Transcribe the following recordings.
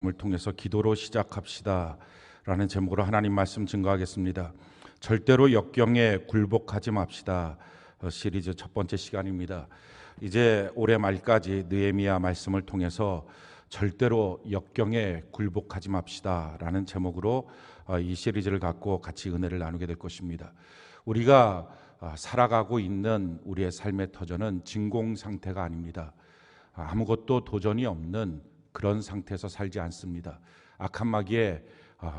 을 통해서 기도로 시작합시다 라는 제목으로 하나님 말씀 증거하겠습니다. 절대로 역경에 굴복하지 맙시다 시리즈 첫 번째 시간입니다. 이제 올해 말까지 느헤미야 말씀을 통해서 절대로 역경에 굴복하지 맙시다 라는 제목으로 이 시리즈를 갖고 같이 은혜를 나누게 될 것입니다. 우리가 살아가고 있는 우리의 삶의 터전은 진공 상태가 아닙니다. 아무것도 도전이 없는 그런 상태에서 살지 않습니다. 악한 마귀의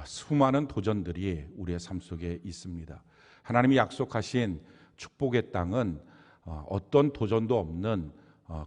수많은 도전들이 우리의 삶 속에 있습니다. 하나님이 약속하신 축복의 땅은 어떤 도전도 없는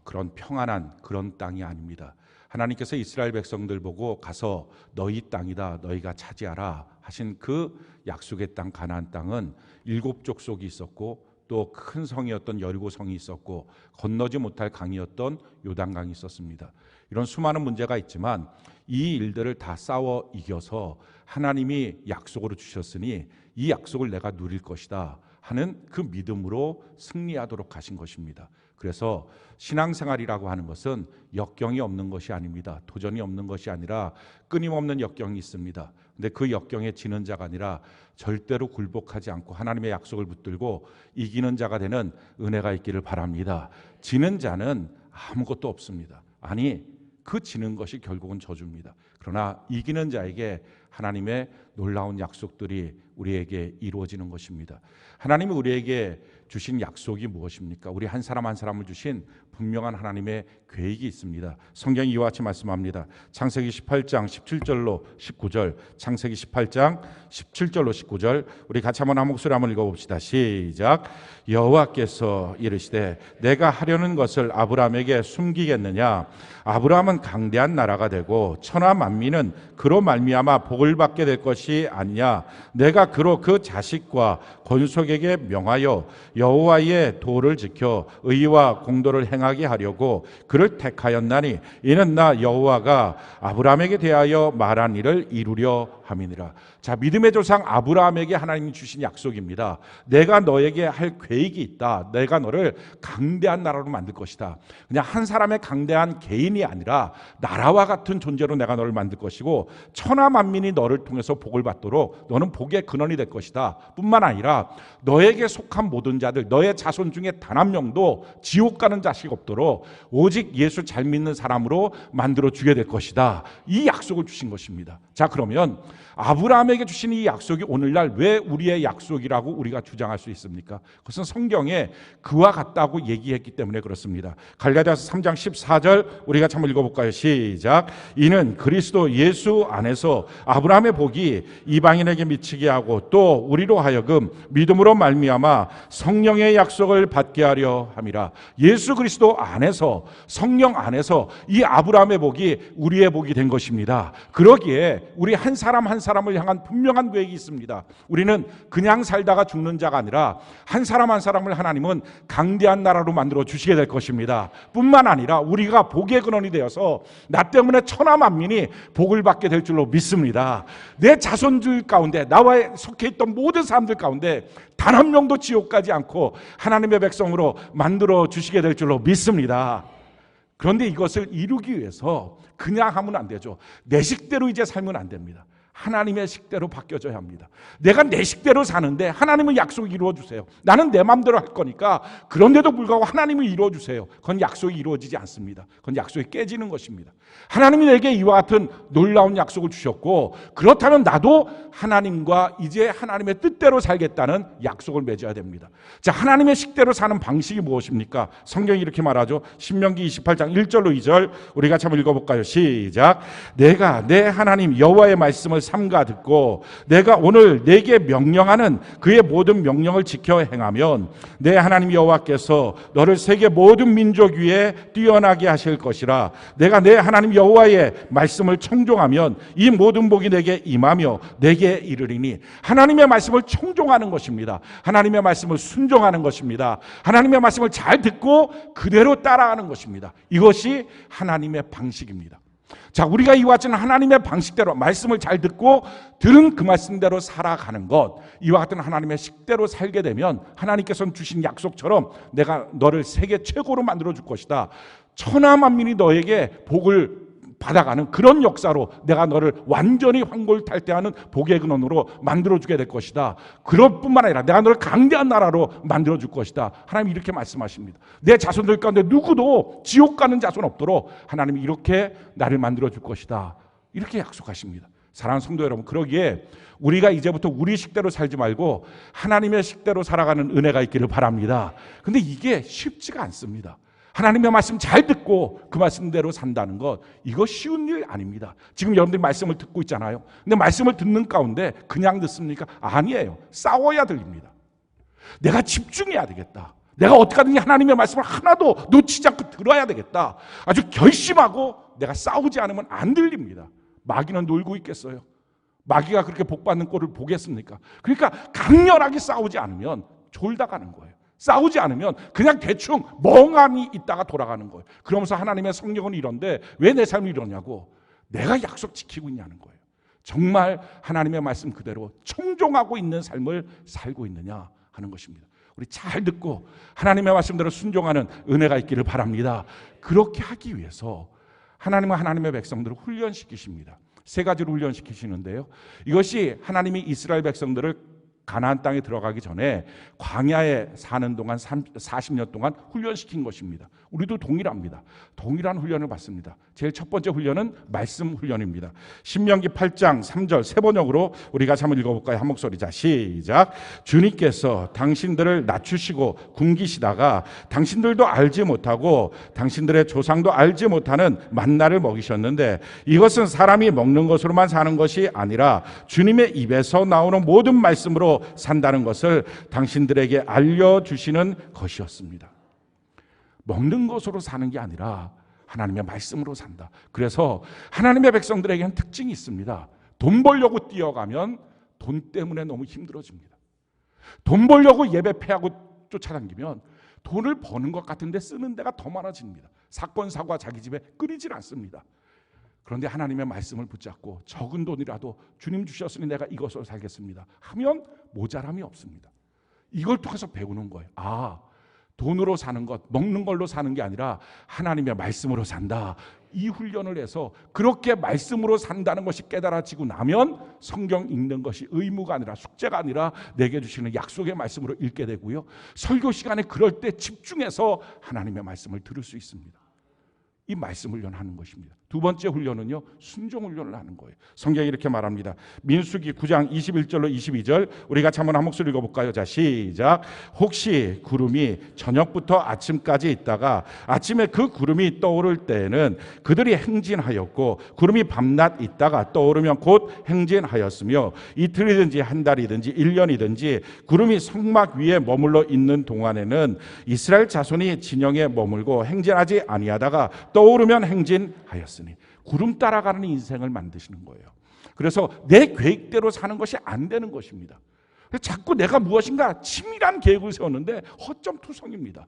그런 평안한 그런 땅이 아닙니다. 하나님께서 이스라엘 백성들 보고 가서 너희 땅이다, 너희가 차지하라 하신 그 약속의 땅 가나안 땅은 7 족속이 있었고 또 큰 성이었던 여리고 성이 있었고 건너지 못할 강이었던 요단강이 있었습니다. 이런 수많은 문제가 있지만 이 일들을 다 싸워 이겨서 하나님이 약속으로 주셨으니 이 약속을 내가 누릴 것이다 하는 그 믿음으로 승리하도록 하신 것입니다. 그래서 신앙생활이라고 하는 것은 역경이 없는 것이 아닙니다. 도전이 없는 것이 아니라 끊임없는 역경이 있습니다. 근데 그 역경에 지는 자가 아니라 절대로 굴복하지 않고 하나님의 약속을 붙들고 이기는 자가 되는 은혜가 있기를 바랍니다. 지는 자는 아무것도 없습니다. 아니, 그 지는 것이 결국은 저주입니다. 그러나 이기는 자에게 하나님의 놀라운 약속들이 우리에게 이루어지는 것입니다. 하나님이 우리에게 주신 약속이 무엇입니까? 우리 한 사람 한 사람을 주신 분명한 하나님의 계획이 있습니다. 성경이 이와 같이 말씀합니다. 창세기 18장 17절로 19절, 창세기 18장 17절로 19절, 우리 같이 한 목소리 한번 읽어봅시다. 시작. 여호와께서 이르시되 내가 하려는 것을 아브라함에게 숨기겠느냐? 아브라함은 강대한 나라가 되고 천하 만민은 그로 말미암아 복을 받게 될 것이 아니냐? 내가 그로 그 자식과 권속에게 명하여 여호와의 도를 지켜 의와 공도를 행하게 하려고 그를 택하였나니 이는 나 여호와가 아브라함에게 대하여 말한 일을 이루려 함이니라. 자, 믿음의 조상 아브라함에게 하나님이 주신 약속입니다. 내가 너에게 할 계획이 있다. 내가 너를 강대한 나라로 만들 것이다. 그냥 한 사람의 강대한 개인이 아니라 나라와 같은 존재로 내가 너를 만들 것이고 천하 만민이 너를 통해서 복을 받도록 너는 복의 근원이 될 것이다. 뿐만 아니라 너에게 속한 모든 자들, 너의 자손 중에 단 한 명도 지옥 가는 자식 없도록 오직 예수 잘 믿는 사람으로 만들어 주게 될 것이다. 이 약속을 주신 것입니다. 자, 그러면 아브라함에게 주신 이 약속이 오늘날 왜 우리의 약속이라고 우리가 주장할 수 있습니까? 그것은 성경에 그와 같다고 얘기했기 때문에 그렇습니다. 갈라디아서 3장 14절 우리가 한번 읽어볼까요? 시작. 이는 그리스도 예수 안에서 아브라함의 복이 이방인에게 미치게 하고 또 우리로 하여금 믿음으로 말미암아 성령의 약속을 받게 하려 함이라. 예수 그리스도 안에서, 성령 안에서 이 아브라함의 복이 우리의 복이 된 것입니다. 그러기에 우리 한 사람 한 사람을 향한 분명한 계획이 있습니다. 우리는 그냥 살다가 죽는 자가 아니라 한 사람 한 사람을 하나님은 강대한 나라로 만들어 주시게 될 것입니다. 뿐만 아니라 우리가 복의 근원이 되어서 나 때문에 천하 만민이 복을 받게 될 줄로 믿습니다. 내 자손들 가운데, 나와 속해 있던 모든 사람들 가운데 단 한 명도 지옥 가지 않고 하나님의 백성으로 만들어 주시게 될 줄로 믿습니다. 그런데 이것을 이루기 위해서 그냥 하면 안 되죠. 내 식대로 이제 살면 안 됩니다. 하나님의 식대로 바뀌어져야 합니다. 내가 내 식대로 사는데 하나님은 약속 이루어주세요. 나는 내 마음대로 할 거니까 그런데도 불구하고 하나님을 이루어주세요. 그건 약속이 이루어지지 않습니다. 그건 약속이 깨지는 것입니다. 하나님이 내게 이와 같은 놀라운 약속을 주셨고 그렇다면 나도 하나님과 이제 하나님의 뜻대로 살겠다는 약속을 맺어야 됩니다. 자, 하나님의 식대로 사는 방식이 무엇입니까? 성경이 이렇게 말하죠. 신명기 28장 1절로 2절 우리 같이 한번 읽어볼까요? 시작. 내가 내 하나님 여호와의 말씀을 삼가 듣고 내가 오늘 내게 명령하는 그의 모든 명령을 지켜 행하면 내 하나님 여호와께서 너를 세계 모든 민족 위에 뛰어나게 하실 것이라. 내가 내 하나님 여호와의 말씀을 청종하면 이 모든 복이 내게 임하며 내게 이르리니. 하나님의 말씀을 청종하는 것입니다. 하나님의 말씀을 순종하는 것입니다. 하나님의 말씀을 잘 듣고 그대로 따라가는 것입니다. 이것이 하나님의 방식입니다. 자, 우리가 이와 같은 하나님의 방식대로 말씀을 잘 듣고 들은 그 말씀대로 살아가는 것, 이와 같은 하나님의 식대로 살게 되면 하나님께서는 주신 약속처럼 내가 너를 세계 최고로 만들어 줄 것이다. 천하 만민이 너에게 복을 받아가는 그런 역사로 내가 너를 완전히 황골탈퇴하는 복의 근원으로 만들어주게 될 것이다. 그럴 뿐만 아니라 내가 너를 강대한 나라로 만들어줄 것이다. 하나님이 이렇게 말씀하십니다. 내 자손들 가운데 누구도 지옥 가는 자손 없도록 하나님이 이렇게 나를 만들어줄 것이다. 이렇게 약속하십니다. 사랑하는 성도 여러분, 그러기에 우리가 이제부터 우리 식대로 살지 말고 하나님의 식대로 살아가는 은혜가 있기를 바랍니다. 근데 이게 쉽지가 않습니다. 하나님의 말씀 잘 듣고 그 말씀대로 산다는 것, 이거 쉬운 일 아닙니다. 지금 여러분들이 말씀을 듣고 있잖아요. 근데 말씀을 듣는 가운데 그냥 듣습니까? 아니에요. 싸워야 들립니다. 내가 집중해야 되겠다. 내가 어떻게 하든지 하나님의 말씀을 하나도 놓치지 않고 들어야 되겠다. 아주 결심하고 내가 싸우지 않으면 안 들립니다. 마귀는 놀고 있겠어요? 마귀가 그렇게 복받는 꼴을 보겠습니까? 그러니까 강렬하게 싸우지 않으면 졸다 가는 거예요. 싸우지 않으면 그냥 대충 멍하니 있다가 돌아가는 거예요. 그러면서 하나님의 성령은 이런데 왜 내 삶이 이러냐고, 내가 약속 지키고 있냐는 거예요. 정말 하나님의 말씀 그대로 청종하고 있는 삶을 살고 있느냐 하는 것입니다. 우리 잘 듣고 하나님의 말씀대로 순종하는 은혜가 있기를 바랍니다. 그렇게 하기 위해서 하나님은 하나님의 백성들을 훈련시키십니다. 세 가지로 훈련시키시는데요. 이것이 하나님이 이스라엘 백성들을 가나안 땅에 들어가기 전에 광야에 사는 동안 40년 동안 훈련시킨 것입니다. 우리도 동일합니다. 동일한 훈련을 받습니다. 제일 첫 번째 훈련은 말씀 훈련입니다. 신명기 8장 3절 세 번역으로 우리가 한번 읽어볼까요? 한 목소리. 자, 시작. 주님께서 당신들을 낮추시고 굶기시다가 당신들도 알지 못하고 당신들의 조상도 알지 못하는 만나를 먹이셨는데 이것은 사람이 먹는 것으로만 사는 것이 아니라 주님의 입에서 나오는 모든 말씀으로 산다는 것을 당신들에게 알려주시는 것이었습니다. 먹는 것으로 사는 게 아니라 하나님의 말씀으로 산다. 그래서 하나님의 백성들에게는 특징이 있습니다. 돈 벌려고 뛰어가면 돈 때문에 너무 힘들어집니다. 돈 벌려고 예배 패하고 쫓아다니면 돈을 버는 것 같은데 쓰는 데가 더 많아집니다. 사건 사고가 자기 집에 끊이질 않습니다. 그런데 하나님의 말씀을 붙잡고 적은 돈이라도 주님 주셨으니 내가 이것으로 살겠습니다 하면 모자람이 없습니다. 이걸 통해서 배우는 거예요. 아, 돈으로 사는 것, 먹는 걸로 사는 게 아니라 하나님의 말씀으로 산다. 이 훈련을 해서 그렇게 말씀으로 산다는 것이 깨달아지고 나면 성경 읽는 것이 의무가 아니라 숙제가 아니라 내게 주시는 약속의 말씀으로 읽게 되고요. 설교 시간에 그럴 때 집중해서 하나님의 말씀을 들을 수 있습니다. 이 말씀 훈련하는 것입니다. 두 번째 훈련은요, 순종 훈련을 하는 거예요. 성경이 이렇게 말합니다. 민수기 9장 21절로 22절 우리 같이 한번 한 목소리 읽어볼까요? 자, 시작. 혹시 구름이 저녁부터 아침까지 있다가 아침에 그 구름이 떠오를 때에는 그들이 행진하였고 구름이 밤낮 있다가 떠오르면 곧 행진하였으며 이틀이든지 한 달이든지 1년이든지 구름이 성막 위에 머물러 있는 동안에는 이스라엘 자손이 진영에 머물고 행진하지 아니하다가 떠오르면 행진하였으니 구름 따라가는 인생을 만드시는 거예요. 그래서 내 계획대로 사는 것이 안 되는 것입니다. 자꾸 내가 무엇인가 치밀한 계획을 세웠는데 허점투성입니다.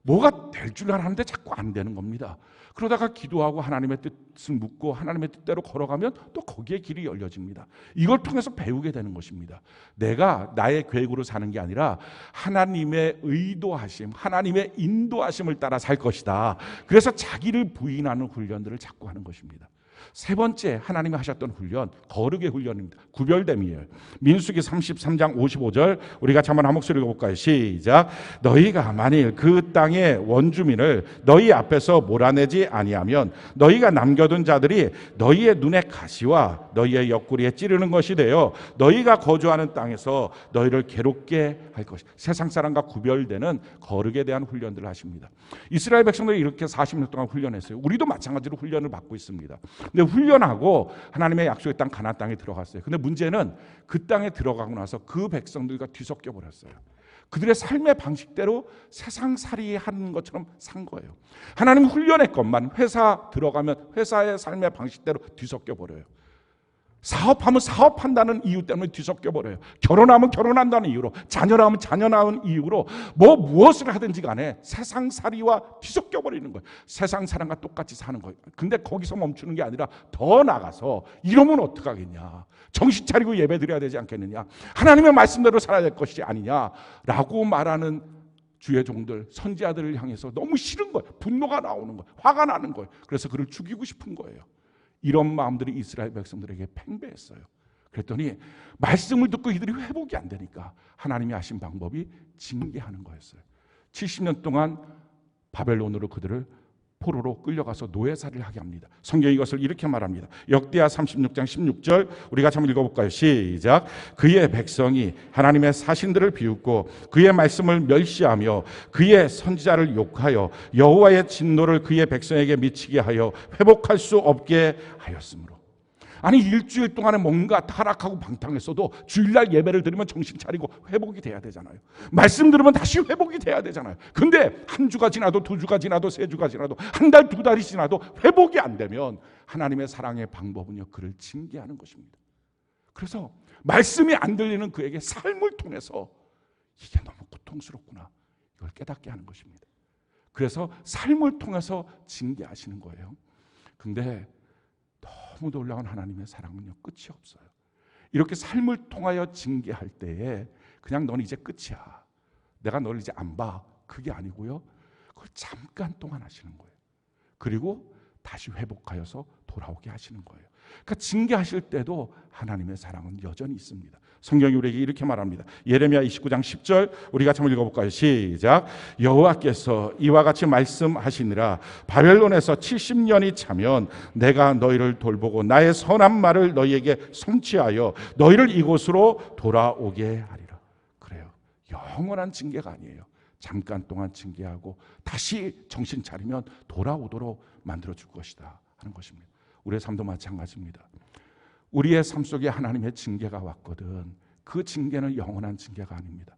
뭐가 될 줄 알았는데 자꾸 안 되는 겁니다. 그러다가 기도하고 하나님의 뜻을 묻고 하나님의 뜻대로 걸어가면 또 거기에 길이 열려집니다. 이걸 통해서 배우게 되는 것입니다. 내가 나의 계획으로 사는 게 아니라 하나님의 의도하심, 하나님의 인도하심을 따라 살 것이다. 그래서 자기를 부인하는 훈련들을 자꾸 하는 것입니다. 세 번째 하나님이 하셨던 훈련, 거룩의 훈련입니다. 구별됨이에요. 민수기 33장 55절 우리 같이 한번 한 목소리 읽어볼까요? 시작. 너희가 만일 그 땅의 원주민을 너희 앞에서 몰아내지 아니하면 너희가 남겨둔 자들이 너희의 눈에 가시와 너희의 옆구리에 찌르는 것이 되어 너희가 거주하는 땅에서 너희를 괴롭게 할 것이다. 세상 사람과 구별되는 거룩에 대한 훈련들을 하십니다. 이스라엘 백성들이 이렇게 40년 동안 훈련했어요. 우리도 마찬가지로 훈련을 받고 있습니다. 근데 훈련하고 하나님의 약속의 땅 가나안 땅에 들어갔어요. 근데 문제는 그 땅에 들어가고 나서 그 백성들과 뒤섞여 버렸어요. 그들의 삶의 방식대로 세상살이 하는 것처럼 산 거예요. 하나님 훈련했건만 회사 들어가면 회사의 삶의 방식대로 뒤섞여 버려요. 사업하면 사업한다는 이유 때문에 뒤섞여 버려요. 결혼하면 결혼한다는 이유로, 자녀 낳으면 자녀 낳은 이유로 무엇을 하든지 간에 세상살이와 뒤섞여 버리는 거예요. 세상 사람과 똑같이 사는 거예요. 근데 거기서 멈추는 게 아니라 더 나가서 이러면 어떡하겠냐, 정신 차리고 예배 드려야 되지 않겠느냐, 하나님의 말씀대로 살아야 될 것이 아니냐라고 말하는 주의 종들, 선지자들을 향해서 너무 싫은 거예요. 분노가 나오는 거예요. 화가 나는 거예요. 그래서 그를 죽이고 싶은 거예요. 이런 마음들이 이스라엘 백성들에게 팽배했어요. 그랬더니 말씀을 듣고 이들이 회복이 안 되니까 하나님이 하신 방법이 징계하는 거였어요. 70년 동안 바벨론으로 그들을 포로로 끌려가서 노예살이를 하게 합니다. 성경이 이것을 이렇게 말합니다. 역대하 36장 16절 우리가 한번 읽어볼까요? 시작. 그의 백성이 하나님의 사신들을 비웃고 그의 말씀을 멸시하며 그의 선지자를 욕하여 여호와의 진노를 그의 백성에게 미치게 하여 회복할 수 없게 하였으므로. 아니 일주일 동안에 뭔가 타락하고 방탕했어도 주일날 예배를 드리면 정신 차리고 회복이 돼야 되잖아요. 말씀 들으면 다시 회복이 돼야 되잖아요. 근데 한 주가 지나도 두 주가 지나도 세 주가 지나도 한 달 두 달이 지나도 회복이 안 되면 하나님의 사랑의 방법은요, 그를 징계하는 것입니다. 그래서 말씀이 안 들리는 그에게 삶을 통해서 이게 너무 고통스럽구나, 이걸 깨닫게 하는 것입니다. 그래서 삶을 통해서 징계하시는 거예요. 근데 너무 놀라운 하나님의 사랑은요, 끝이 없어요. 이렇게 삶을 통하여 징계할 때에 그냥 넌 이제 끝이야, 내가 널 이제 안 봐, 그게 아니고요, 그걸 잠깐 동안 하시는 거예요. 그리고 다시 회복하여서 돌아오게 하시는 거예요. 그러니까 징계하실 때도 하나님의 사랑은 여전히 있습니다. 성경이 우리에게 이렇게 말합니다. 예레미야 29장 10절 우리 같이 한번 읽어볼까요? 시작. 여호와께서 이와 같이 말씀하시니라. 바벨론에서 70년이 차면 내가 너희를 돌보고 나의 선한 말을 너희에게 성취하여 너희를 이곳으로 돌아오게 하리라. 그래요. 영원한 징계가 아니에요. 잠깐 동안 징계하고 다시 정신 차리면 돌아오도록 만들어줄 것이다 하는 것입니다. 우리의 삶도 마찬가지입니다. 우리의 삶 속에 하나님의 징계가 왔거든 그 징계는 영원한 징계가 아닙니다.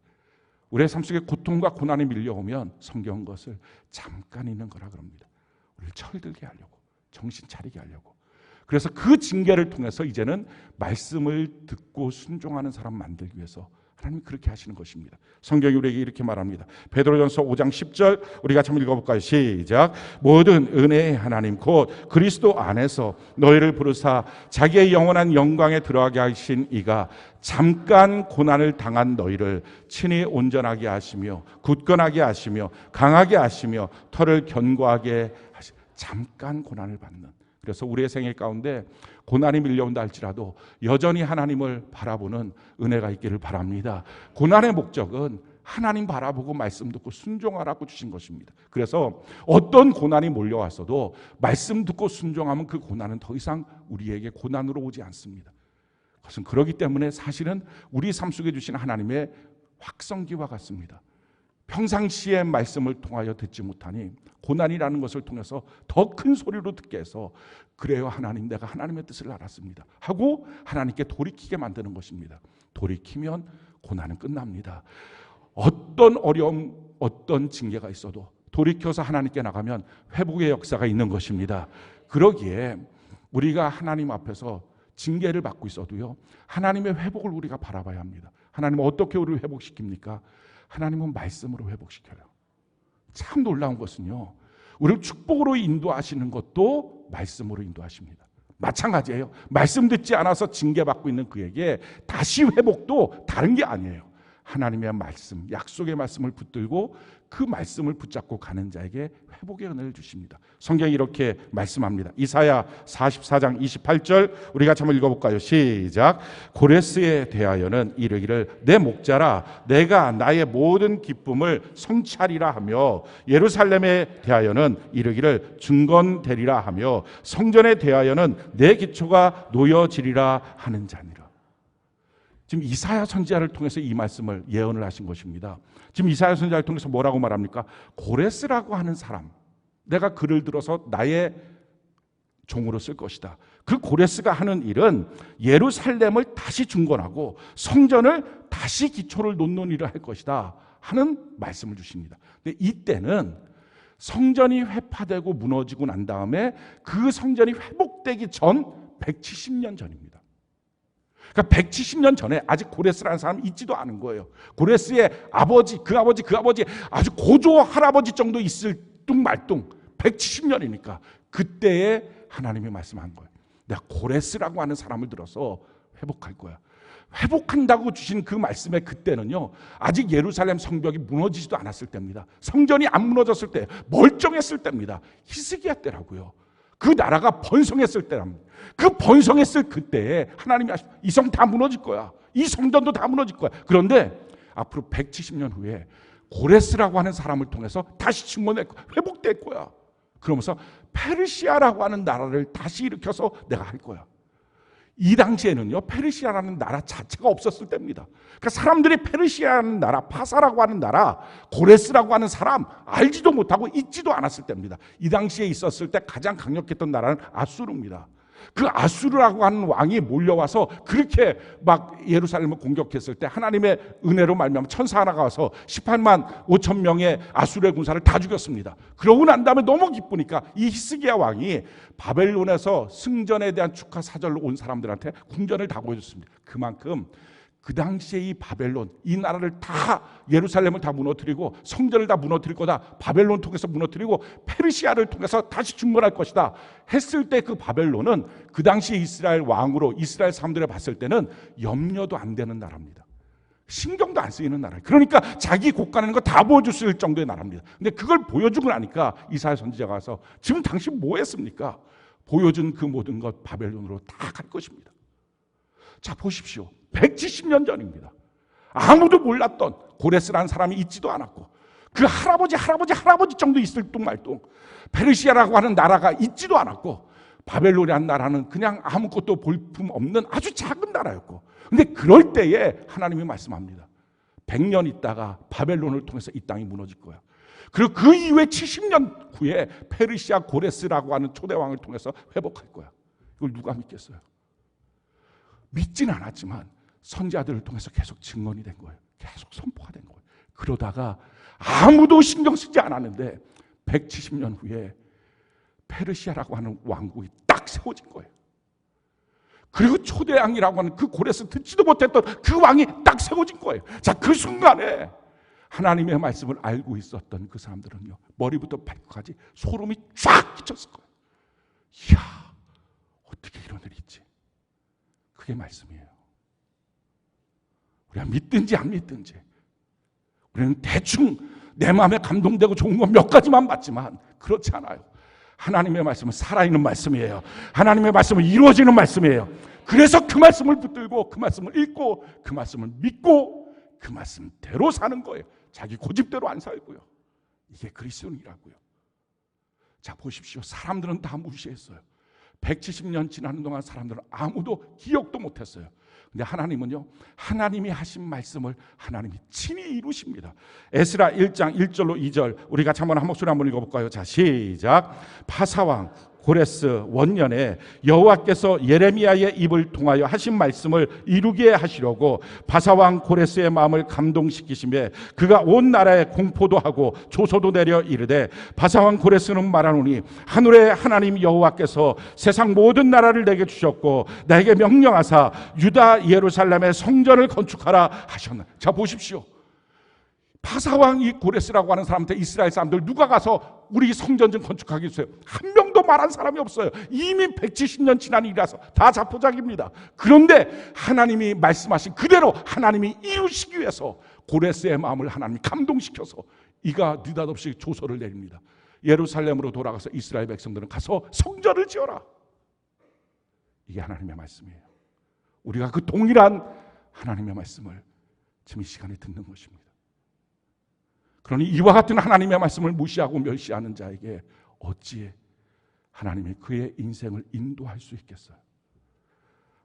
우리의 삶 속에 고통과 고난이 밀려오면 성경은 것을 잠깐 있는 거라 그럽니다. 우리를 철들게 하려고, 정신 차리게 하려고. 그래서 그 징계를 통해서 이제는 말씀을 듣고 순종하는 사람 만들기 위해서 하나님이 그렇게 하시는 것입니다. 성경이 우리에게 이렇게 말합니다. 베드로전서 5장 10절 우리 같이 한번 읽어볼까요? 시작. 모든 은혜의 하나님 곧 그리스도 안에서 너희를 부르사 자기의 영원한 영광에 들어가게 하신 이가 잠깐 고난을 당한 너희를 친히 온전하게 하시며 굳건하게 하시며 강하게 하시며 털을 견고하게 하시며 잠깐 고난을 받는. 그래서 우리의 생애 가운데 고난이 밀려온다 할지라도 여전히 하나님을 바라보는 은혜가 있기를 바랍니다. 고난의 목적은 하나님 바라보고 말씀 듣고 순종하라고 주신 것입니다. 그래서 어떤 고난이 몰려왔어도 말씀 듣고 순종하면 그 고난은 더 이상 우리에게 고난으로 오지 않습니다. 그것은 그렇기 때문에 사실은 우리 삶 속에 주신 하나님의 확성기와 같습니다. 평상시에 말씀을 통하여 듣지 못하니 고난이라는 것을 통해서 더 큰 소리로 듣게 해서 그래요 하나님 내가 하나님의 뜻을 알았습니다 하고 하나님께 돌이키게 만드는 것입니다. 돌이키면 고난은 끝납니다. 어떤 어려움, 어떤 징계가 있어도 돌이켜서 하나님께 나가면 회복의 역사가 있는 것입니다. 그러기에 우리가 하나님 앞에서 징계를 받고 있어도요, 하나님의 회복을 우리가 바라봐야 합니다. 하나님은 어떻게 우리를 회복시킵니까? 하나님은 말씀으로 회복시켜요. 참 놀라운 것은요, 우리를 축복으로 인도하시는 것도 말씀으로 인도하십니다. 마찬가지예요. 말씀 듣지 않아서 징계받고 있는 그에게 다시 회복도 다른 게 아니에요. 하나님의 말씀, 약속의 말씀을 붙들고 그 말씀을 붙잡고 가는 자에게 회복의 은혜를 주십니다. 성경이 이렇게 말씀합니다. 이사야 44장 28절 우리 같이 한번 읽어볼까요? 시작. 고레스에 대하여는 이르기를 내 목자라 내가 나의 모든 기쁨을 성취하리라 하며 예루살렘에 대하여는 이르기를 중건되리라 하며 성전에 대하여는 내 기초가 놓여지리라 하는 자니라. 지금 이사야 선지자를 통해서 이 말씀을 예언을 하신 것입니다. 지금 이사야 선지자를 통해서 뭐라고 말합니까? 고레스라고 하는 사람, 내가 그를 들어서 나의 종으로 쓸 것이다. 그 고레스가 하는 일은 예루살렘을 다시 중건하고 성전을 다시 기초를 놓는 일을 할 것이다 하는 말씀을 주십니다. 근데 이때는 성전이 회파되고 무너지고 난 다음에 그 성전이 회복되기 전 170년 전입니다. 그러니까 170년 전에 아직 고레스라는 사람이 있지도 않은 거예요. 고레스의 아버지, 그 아버지 아주 고조 할아버지 정도 있을 뚱말뚱 170년이니까 그때에 하나님이 말씀한 거예요. 내가 고레스라고 하는 사람을 들어서 회복할 거야. 회복한다고 주신 그 말씀의 그때는요, 아직 예루살렘 성벽이 무너지지도 않았을 때입니다. 성전이 안 무너졌을 때, 멀쩡했을 때입니다. 히스기야 때라고요. 그 나라가 번성했을 때랍니다. 그 번성했을 그때에 하나님이 이 성 다 무너질 거야. 이 성전도 다 무너질 거야. 그런데 앞으로 170년 후에 고레스라고 하는 사람을 통해서 다시 증거될 거야. 회복될 거야. 그러면서 페르시아라고 하는 나라를 다시 일으켜서 내가 할 거야. 이 당시에는요, 페르시아라는 나라 자체가 없었을 때입니다. 그러니까 사람들이 페르시아라는 나라, 파사라고 하는 나라, 고레스라고 하는 사람 알지도 못하고 있지도 않았을 때입니다. 이 당시에 있었을 때 가장 강력했던 나라는 아수르입니다. 그 아수르라고 하는 왕이 몰려와서 그렇게 막 예루살렘을 공격했을 때 하나님의 은혜로 말미암아 천사 하나가 와서 18만 5천 명의 아수르의 군사를 다 죽였습니다. 그러고 난 다음에 너무 기쁘니까 이 히스기야 왕이 바벨론에서 승전에 대한 축하 사절로 온 사람들한테 궁전을 다 보여줬습니다. 그만큼 그 당시에 이 바벨론, 이 나라를 다, 예루살렘을 다 무너뜨리고 성전을 다 무너뜨릴 거다, 바벨론 통해서 무너뜨리고 페르시아를 통해서 다시 중건할 것이다 했을 때 그 바벨론은 그 당시 이스라엘 왕으로 이스라엘 사람들을 봤을 때는 염려도 안 되는 나라입니다. 신경도 안 쓰이는 나라예요. 그러니까 자기 곳가는 거 다 보여줄 정도의 나라입니다. 근데 그걸 보여주고 나니까 이사야 선지자가 와서 지금 당신 뭐 했습니까? 보여준 그 모든 것 바벨론으로 다 갈 것입니다. 자, 보십시오. 170년 전입니다. 아무도 몰랐던 고레스라는 사람이 있지도 않았고 그 할아버지 정도 있을 뚱말뚱 페르시아라고 하는 나라가 있지도 않았고 바벨론이라는 나라는 그냥 아무것도 볼품 없는 아주 작은 나라였고, 근데 그럴 때에 하나님이 말씀합니다. 100년 있다가 바벨론을 통해서 이 땅이 무너질 거야. 그리고 그 이후에 70년 후에 페르시아 고레스라고 하는 초대왕을 통해서 회복할 거야. 이걸 누가 믿겠어요? 믿지는 않았지만 선지자들을 통해서 계속 증언이 된 거예요. 계속 선포가 된 거예요. 그러다가 아무도 신경 쓰지 않았는데 170년 후에 페르시아라고 하는 왕국이 딱 세워진 거예요. 그리고 초대왕이라고 하는 그 고레스 듣지도 못했던 그 왕이 딱 세워진 거예요. 자, 그 순간에 하나님의 말씀을 알고 있었던 그 사람들은요, 머리부터 발끝까지 소름이 쫙 끼쳤을 거예요. 이야, 어떻게 이런 일이 있지? 그게 말씀이에요. 우리가 믿든지 안 믿든지 우리는 대충 내 마음에 감동되고 좋은 건 몇 가지만 받지만 그렇지 않아요. 하나님의 말씀은 살아있는 말씀이에요. 하나님의 말씀은 이루어지는 말씀이에요. 그래서 그 말씀을 붙들고 그 말씀을 읽고 그 말씀을 믿고 그 말씀대로 사는 거예요. 자기 고집대로 안 살고요. 이게 그리스도인이라고요. 자, 보십시오. 사람들은 다 무시했어요. 170년 지나는 동안 사람들은 아무도 기억도 못했어요. 근데 하나님은요, 하나님이 하신 말씀을 하나님이 친히 이루십니다. 에스라 1장 1절로 2절 우리 같이 한 목소리 한번 읽어볼까요? 자, 시작. 파사왕 고레스 원년에 여호와께서 예레미야의 입을 통하여 하신 말씀을 이루게 하시려고 바사왕 고레스의 마음을 감동시키시며 그가 온 나라에 공포도 하고 조소도 내려 이르되 바사왕 고레스는 말하노니 하늘의 하나님 여호와께서 세상 모든 나라를 내게 주셨고 나에게 명령하사 유다 예루살렘에 성전을 건축하라 하셨나. 자, 보십시오. 바사왕 이 고레스라고 하는 사람한테 이스라엘 사람들 누가 가서 우리 성전 좀 건축하게 해주세요. 한 명도 말한 사람이 없어요. 이미 170년 지난 일이라서 다 자포자기입니다. 그런데 하나님이 말씀하신 그대로 하나님이 이루시기 위해서 고레스의 마음을 하나님이 감동시켜서 이가 느닷없이 조서를 내립니다. 예루살렘으로 돌아가서 이스라엘 백성들은 가서 성전을 지어라. 이게 하나님의 말씀이에요. 우리가 그 동일한 하나님의 말씀을 지금 이 시간에 듣는 것입니다. 그러니 이와 같은 하나님의 말씀을 무시하고 멸시하는 자에게 어찌 하나님이 그의 인생을 인도할 수 있겠어요?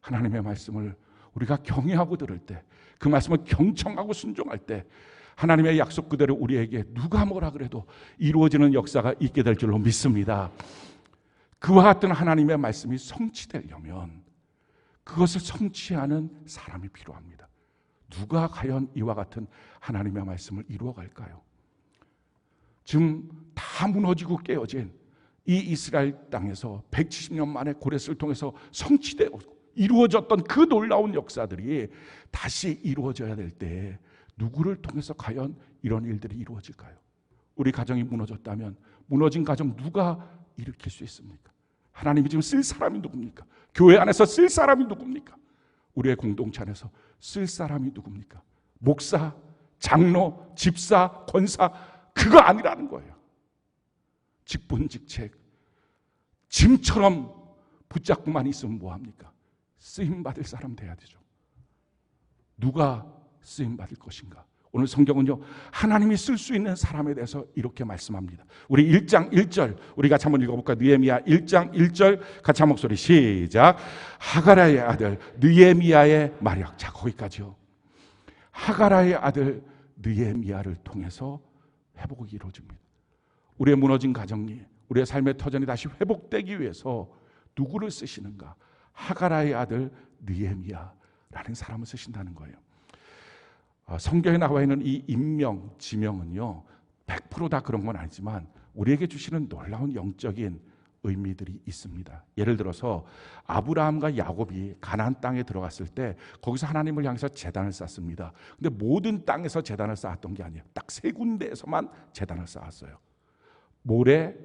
하나님의 말씀을 우리가 경외하고 들을 때, 그 말씀을 경청하고 순종할 때 하나님의 약속 그대로 우리에게 누가 뭐라 그래도 이루어지는 역사가 있게 될 줄로 믿습니다. 그와 같은 하나님의 말씀이 성취되려면 그것을 성취하는 사람이 필요합니다. 누가 과연 이와 같은 하나님의 말씀을 이루어갈까요? 지금 다 무너지고 깨어진 이 이스라엘 땅에서 170년 만에 고레스를 통해서 성취되고 이루어졌던 그 놀라운 역사들이 다시 이루어져야 될 때 누구를 통해서 과연 이런 일들이 이루어질까요? 우리 가정이 무너졌다면 무너진 가정 누가 일으킬 수 있습니까? 하나님이 지금 쓸 사람이 누굽니까? 교회 안에서 쓸 사람이 누굽니까? 우리의 공동체 안에서 쓸 사람이 누굽니까? 목사, 장로, 집사, 권사, 그거 아니라는 거예요. 직분직책, 짐처럼 붙잡고만 있으면 뭐합니까? 쓰임받을 사람 돼야 되죠. 누가 쓰임받을 것인가? 오늘 성경은요, 하나님이 쓸 수 있는 사람에 대해서 이렇게 말씀합니다. 우리 1장 1절 우리 같이 한번 읽어볼까요? 느헤미야 1장 1절 같이 한 목소리 시작. 하가라의 아들 느헤미야의 말이야. 자, 거기까지요. 하가라의 아들 느헤미야를 통해서 회복이 이루어집니다. 우리의 무너진 가정이, 우리의 삶의 터전이 다시 회복되기 위해서 누구를 쓰시는가? 하가라의 아들 느헤미야라는 사람을 쓰신다는 거예요. 성경에 나와 있는 이 임명, 지명은요 100% 그런 건 아니지만 우리에게 주시는 놀라운 영적인 의미들이 있습니다. 예를 들어서 아브라함과 야곱이 가나안 땅에 들어갔을 때 거기서 하나님을 향해서 제단을 쌓습니다. 근데 모든 땅에서 제단을 쌓았던 게 아니에요. 딱 세 군데에서만 제단을 쌓았어요. 모레,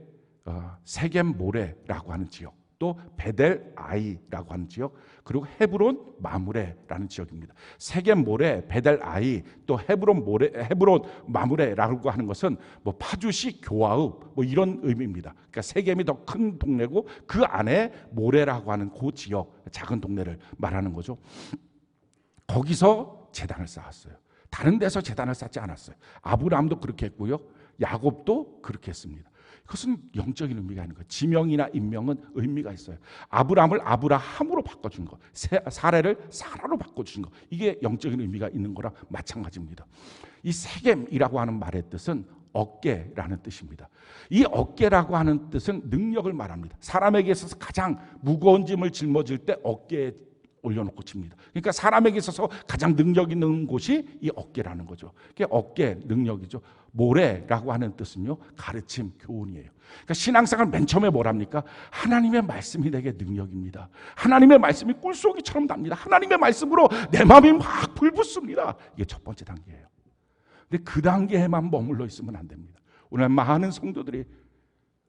세겜 모레라고 하는 지역, 또 베델 아이라고 하는 지역, 그리고 헤브론 마므레라는 지역입니다. 세겜 모레, 베델 아이, 또 헤브론 모레, 헤브론 마므레라고 하는 것은 뭐 파주시 교화읍 뭐 이런 의미입니다. 그러니까 세겜이 더 큰 동네고 그 안에 모레라고 하는 그 지역, 작은 동네를 말하는 거죠. 거기서 제단을 쌓았어요. 다른 데서 제단을 쌓지 않았어요. 아브라함도 그렇게 했고요, 야곱도 그렇게 했습니다. 그것은 영적인 의미가 있는 거예요. 지명이나 임명은 의미가 있어요. 아브라함을 아브라함으로 바꿔준 거, 사라를 사라로 바꿔주신 거, 이게 영적인 의미가 있는 거랑 마찬가지입니다. 이 세겜이라고 하는 말의 뜻은 어깨라는 뜻입니다. 이 어깨라고 하는 뜻은 능력을 말합니다. 사람에게 있어서 가장 무거운 짐을 짊어질 때 어깨에 올려놓고 칩니다. 그러니까 사람에게 있어서 가장 능력 있는 곳이 이 어깨라는 거죠. 그게 어깨 능력이죠. 모래라고 하는 뜻은요, 가르침, 교훈이에요. 그러니까 신앙생활 맨 처음에 뭐랍니까? 하나님의 말씀이 내게 능력입니다. 하나님의 말씀이 꿀송이처럼 답니다. 하나님의 말씀으로 내 마음이 막 불붙습니다. 이게 첫 번째 단계예요. 근데 그 단계에만 머물러 있으면 안 됩니다. 오늘 많은 성도들이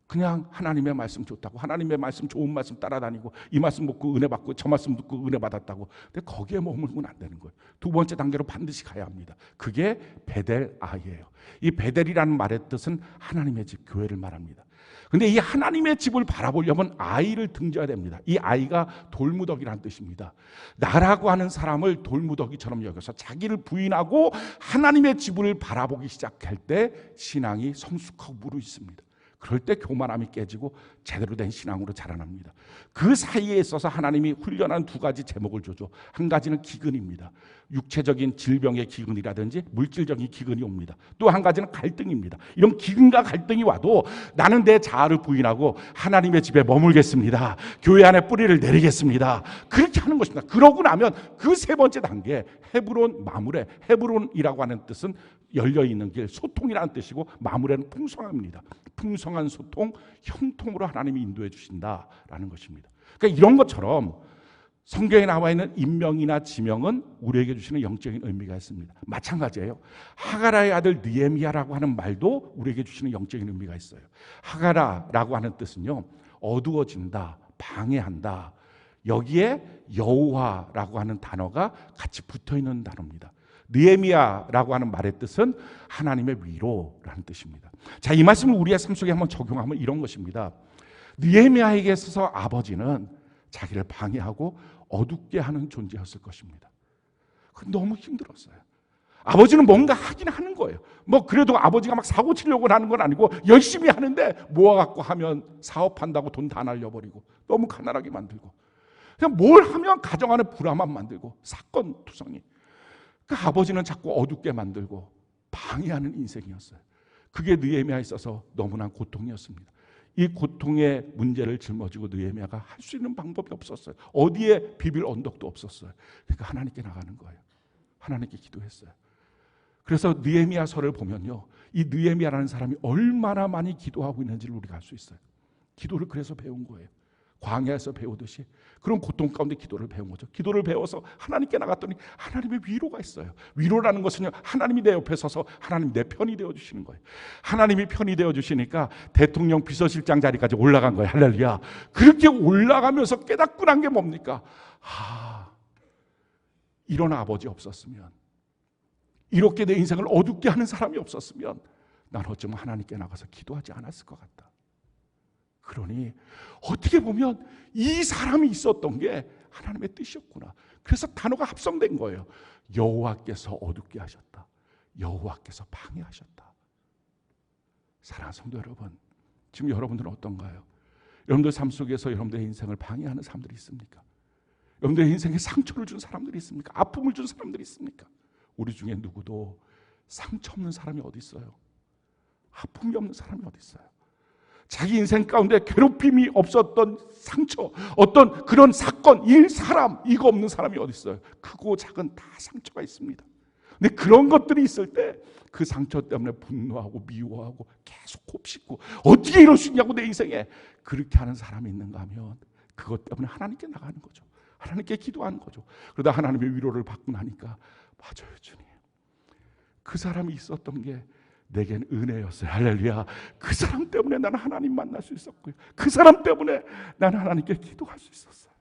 그냥 하나님의 말씀 좋다고, 하나님의 말씀 좋은 말씀 따라다니고, 이 말씀 듣고 은혜 받고 저 말씀 듣고 은혜 받았다고. 근데 거기에 머물면 안 되는 거예요. 두 번째 단계로 반드시 가야 합니다. 그게 베델 아이예요. 이 베델이라는 말의 뜻은 하나님의 집, 교회를 말합니다. 근데 이 하나님의 집을 바라보려면 아이를 등져야 됩니다. 이 아이가 돌무더기라는 뜻입니다. 나라고 하는 사람을 돌무더기처럼 여겨서 자기를 부인하고 하나님의 집을 바라보기 시작할 때 신앙이 성숙하고 무르익습니다. 그럴 때 교만함이 깨지고 제대로 된 신앙으로 자라납니다. 그 사이에 있어서 하나님이 훈련한 두 가지 제목을 주죠. 한 가지는 기근입니다. 육체적인 질병의 기근이라든지 물질적인 기근이 옵니다. 또 한 가지는 갈등입니다. 이런 기근과 갈등이 와도 나는 내 자아를 부인하고 하나님의 집에 머물겠습니다. 교회 안에 뿌리를 내리겠습니다. 그렇게 하는 것입니다. 그러고 나면 그 세 번째 단계, 헤브론 마므레, 헤브론이라고 하는 뜻은 열려있는 길, 소통이라는 뜻이고, 마므레는 풍성함입니다. 풍성한 소통, 형통으로 하나님이 인도해 주신다라는 것입니다. 그러니까 이런 것처럼 성경에 나와 있는 임명이나 지명은 우리에게 주시는 영적인 의미가 있습니다. 마찬가지예요. 하가라의 아들 느헤미야라고 하는 말도 우리에게 주시는 영적인 의미가 있어요. 하가라라고 하는 뜻은요, 어두워진다, 방해한다. 여기에 여호와라고 하는 단어가 같이 붙어있는 단어입니다. 느헤미야라고 하는 말의 뜻은 하나님의 위로라는 뜻입니다. 자, 이 말씀을 우리의 삶 속에 한번 적용하면 이런 것입니다. 느헤미야에게 있어서 아버지는 자기를 방해하고 어둡게 하는 존재였을 것입니다. 너무 힘들었어요. 아버지는 뭔가 하긴 하는 거예요. 뭐 그래도 아버지가 막 사고 치려고 하는 건 아니고 열심히 하는데 모아갖고 하면 사업한다고 돈 다 날려버리고 너무 가난하게 만들고, 그냥 뭘 하면 가정 안에 불화만 만들고 사건 투성이. 그 아버지는 자꾸 어둡게 만들고 방해하는 인생이었어요. 그게 느헤미야에 있어서 너무나 고통이었습니다. 이 고통의 문제를 짊어지고 느헤미야가 할 수 있는 방법이 없었어요. 어디에 비빌 언덕도 없었어요. 그러니까 하나님께 나가는 거예요. 하나님께 기도했어요. 그래서 느헤미야서를 보면요, 이 느헤미야라는 사람이 얼마나 많이 기도하고 있는지를 우리가 알 수 있어요. 기도를 그래서 배운 거예요. 광야에서 배우듯이 그런 고통 가운데 기도를 배운 거죠. 기도를 배워서 하나님께 나갔더니 하나님의 위로가 있어요. 위로라는 것은요, 하나님이 내 옆에 서서 하나님 내 편이 되어주시는 거예요. 하나님이 편이 되어주시니까 대통령 비서실장 자리까지 올라간 거예요. 할렐루야. 그렇게 올라가면서 깨닫고 난 게 뭡니까? 이런 아버지 없었으면, 이렇게 내 인생을 어둡게 하는 사람이 없었으면 난 어쩌면 하나님께 나가서 기도하지 않았을 것 같다. 그러니 어떻게 보면 이 사람이 있었던 게 하나님의 뜻이었구나. 그래서 단어가 합성된 거예요. 여호와께서 어둡게 하셨다. 여호와께서 방해하셨다. 사랑하는 성도 여러분, 지금 여러분들은 어떤가요? 여러분들 삶 속에서 여러분들의 인생을 방해하는 사람들이 있습니까? 여러분들의 인생에 상처를 준 사람들이 있습니까? 아픔을 준 사람들이 있습니까? 우리 중에 누구도 상처 없는 사람이 어디 있어요? 아픔이 없는 사람이 어디 있어요? 자기 인생 가운데 괴롭힘이 없었던 상처, 어떤 그런 사건, 일, 사람, 이거 없는 사람이 어디 있어요? 크고 작은 다 상처가 있습니다. 근데 그런 것들이 있을 때 그 상처 때문에 분노하고 미워하고 계속 곱씹고 어떻게 이럴 수 있냐고 내 인생에 그렇게 하는 사람이 있는가 하면 그것 때문에 하나님께 나가는 거죠. 하나님께 기도하는 거죠. 그러다 하나님의 위로를 받고 나니까 맞아요 주님, 그 사람이 있었던 게 내겐 은혜였어요. 할렐루야. 그 사람 때문에 나는 하나님 만날 수 있었고요, 그 사람 때문에 나는 하나님께 기도할 수 있었어요.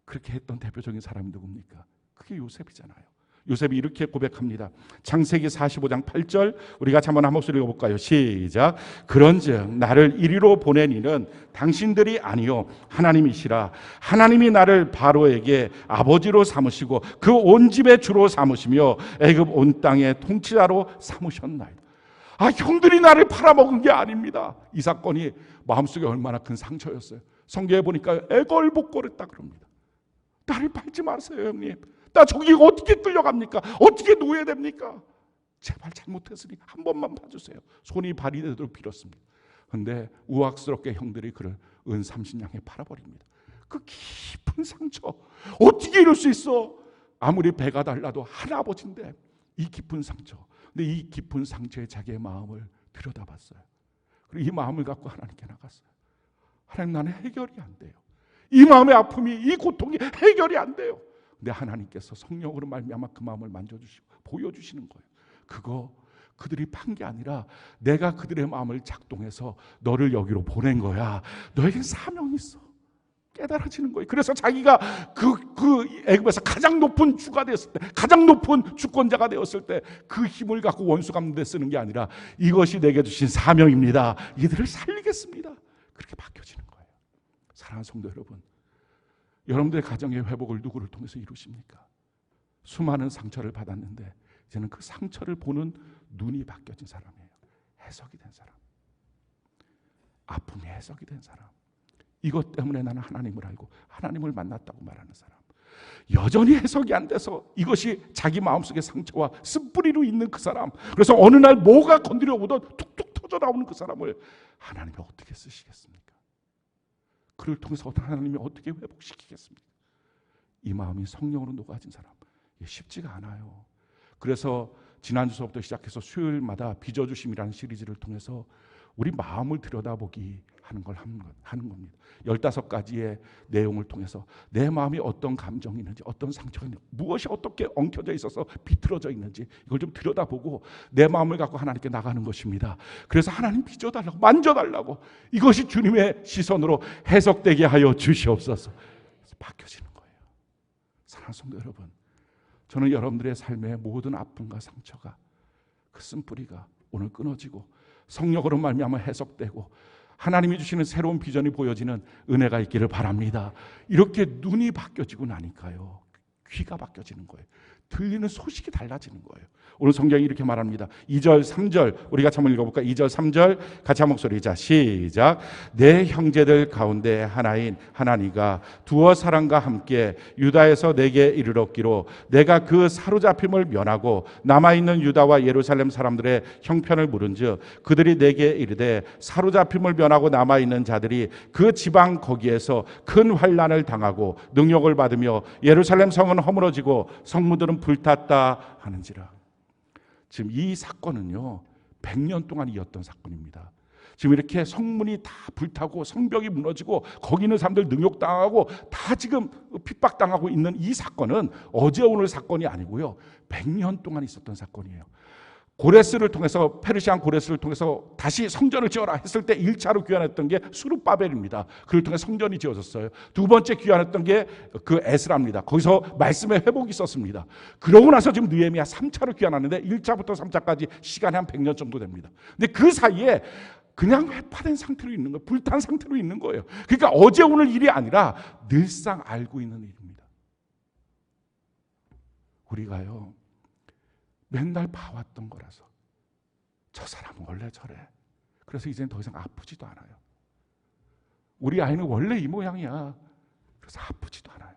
그렇게 했던 대표적인 사람이 누굽니까? 그게 요셉이잖아요. 요셉이 이렇게 고백합니다. 창세기 45장 8절 우리 같이 한번 한 목소리 읽어볼까요? 시작. 그런즉 나를 이리로 보낸 이는 당신들이 아니요 하나님이시라. 하나님이 나를 바로에게 아버지로 삼으시고 그 온 집의 주로 삼으시며 애굽 온 땅의 통치자로 삼으셨나이다. 형들이 나를 팔아먹은 게 아닙니다. 이 사건이 마음속에 얼마나 큰 상처였어요. 성경에 보니까 애걸복걸했다 그럽니다. 나를 팔지 마세요 형님. 나 저기 어떻게 끌려갑니까? 어떻게 노예됩니까? 제발 잘못했으니 한 번만 봐주세요. 손이 발이 되도록 빌었습니다. 그런데 우악스럽게 형들이 그를 은 30냥에 팔아버립니다. 그 깊은 상처, 어떻게 이럴 수 있어? 아무리 배가 달라도 할아버지인데 이 깊은 상처. 근데 이 깊은 상처에 자기의 마음을 들여다봤어요. 그리고 이 마음을 갖고 하나님께 나갔어요. 하나님, 나는 해결이 안 돼요. 이 마음의 아픔이, 이 고통이 해결이 안 돼요. 근데 하나님께서 성령으로 말미암아 그 마음을 만져주시고 보여주시는 거예요. 그거 그들이 판 게 아니라 내가 그들의 마음을 작동해서 너를 여기로 보낸 거야. 너에겐 사명이 있어. 깨달아지는 거예요. 그래서 자기가 그 애굽에서 가장 높은 주가 되었을 때, 가장 높은 주권자가 되었을 때 그 힘을 갖고 원수 갚는 데 쓰는 게 아니라 이것이 내게 주신 사명입니다. 이들을 살리겠습니다. 그렇게 바뀌어지는 거예요. 사랑하는 성도 여러분, 여러분들의 가정의 회복을 누구를 통해서 이루십니까? 수많은 상처를 받았는데 이제는 그 상처를 보는 눈이 바뀌어진 사람이에요. 해석이 된 사람, 아픔이 해석이 된 사람, 이것 때문에 나는 하나님을 알고 하나님을 만났다고 말하는 사람, 여전히 해석이 안 돼서 이것이 자기 마음속의 상처와 쓴뿌리로 있는 그 사람, 그래서 어느 날 뭐가 건드려 오던 툭툭 터져 나오는 그 사람을 하나님이 어떻게 쓰시겠습니까? 그를 통해서 하나님이 어떻게 회복시키겠습니까? 이 마음이 성령으로 녹아진 사람, 이게 쉽지가 않아요. 그래서 지난주 수업부터 시작해서 수요일마다 빚어주심이라는 시리즈를 통해서 우리 마음을 들여다보기 하는 걸 하는 겁니다. 15가지의 내용을 통해서 내 마음이 어떤 감정이 있는지, 어떤 상처가 있는지, 무엇이 어떻게 엉켜져 있어서 비틀어져 있는지 이걸 좀 들여다보고 내 마음을 갖고 하나님께 나가는 것입니다. 그래서 하나님 빚어달라고, 만져달라고, 이것이 주님의 시선으로 해석되게 하여 주시옵소서. 바뀌어지는 거예요. 사랑하는 성도 여러분, 저는 여러분들의 삶의 모든 아픔과 상처가, 그 쓴뿌리가 오늘 끊어지고 성령으로 말미암아 해석되고 하나님이 주시는 새로운 비전이 보여지는 은혜가 있기를 바랍니다. 이렇게 눈이 바뀌어지고 나니까요, 귀가 바뀌어지는 거예요. 들리는 소식이 달라지는 거예요. 오늘 성경이 이렇게 말합니다. 2절 3절 우리 같이 한번 읽어볼까요? 2절 3절 같이 한 목소리. 자, 시작. 내 형제들 가운데 하나인 하나니가 두어 사람과 함께 유다에서 내게 이르렀기로 내가 그 사로잡힘을 면하고 남아있는 유다와 예루살렘 사람들의 형편을 물은즉 그들이 내게 이르되 사로잡힘을 면하고 남아있는 자들이 그 지방 거기에서 큰 환난을 당하고 능욕을 받으며 예루살렘 성은 허물어지고 성문들은 불탔다 하는지라. 지금 이 사건은요 100년 동안 이었던 사건입니다. 지금 이렇게 성문이 다 불타고 성벽이 무너지고 거기 있는 사람들 능욕당하고 다 지금 핍박당하고 있는 이 사건은 어제 오늘 사건이 아니고요 100년 동안 있었던 사건이에요. 고레스를 통해서, 페르시안 고레스를 통해서 다시 성전을 지어라 했을 때 1차로 귀환했던 게 수룹바벨입니다. 그를 통해 성전이 지어졌어요. 두 번째 귀환했던 게 그 에스라입니다. 거기서 말씀의 회복이 있었습니다. 그러고 나서 지금 느헤미야 3차로 귀환하는데 1차부터 3차까지 시간이 한 100년 정도 됩니다. 근데 그 사이에 그냥 회파된 상태로 있는 거예요. 불탄 상태로 있는 거예요. 그러니까 어제 오늘 일이 아니라 늘상 알고 있는 일입니다. 우리가요, 맨날 봐왔던 거라서 저 사람은 원래 저래. 그래서 이제는 더 이상 아프지도 않아요. 우리 아이는 원래 이 모양이야. 그래서 아프지도 않아요.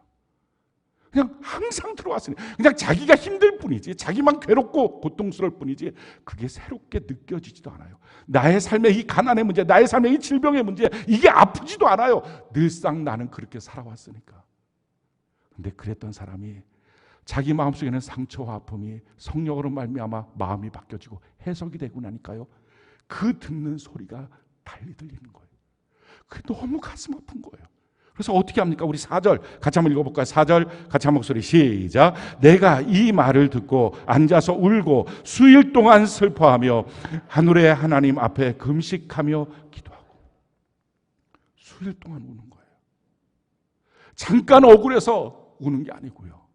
그냥 항상 들어왔으니 그냥 자기가 힘들 뿐이지, 자기만 괴롭고 고통스러울 뿐이지 그게 새롭게 느껴지지도 않아요. 나의 삶의 이 가난의 문제, 나의 삶의 이 질병의 문제, 이게 아프지도 않아요. 늘상 나는 그렇게 살아왔으니까. 근데 그랬던 사람이 자기 마음속에는 상처와 아픔이 성령으로 말미암아 마음이 바뀌어지고 해석이 되고 나니까요, 그 듣는 소리가 달리 들리는 거예요. 그게 너무 가슴 아픈 거예요. 그래서 어떻게 합니까? 우리 4절 같이 한번 읽어볼까요? 4절 같이 한 목소리 시작. 내가 이 말을 듣고 앉아서 울고 수일 동안 슬퍼하며 하늘의 하나님 앞에 금식하며 기도하고. 수일 동안 우는 거예요. 잠깐 억울해서 우는 게 아니고요.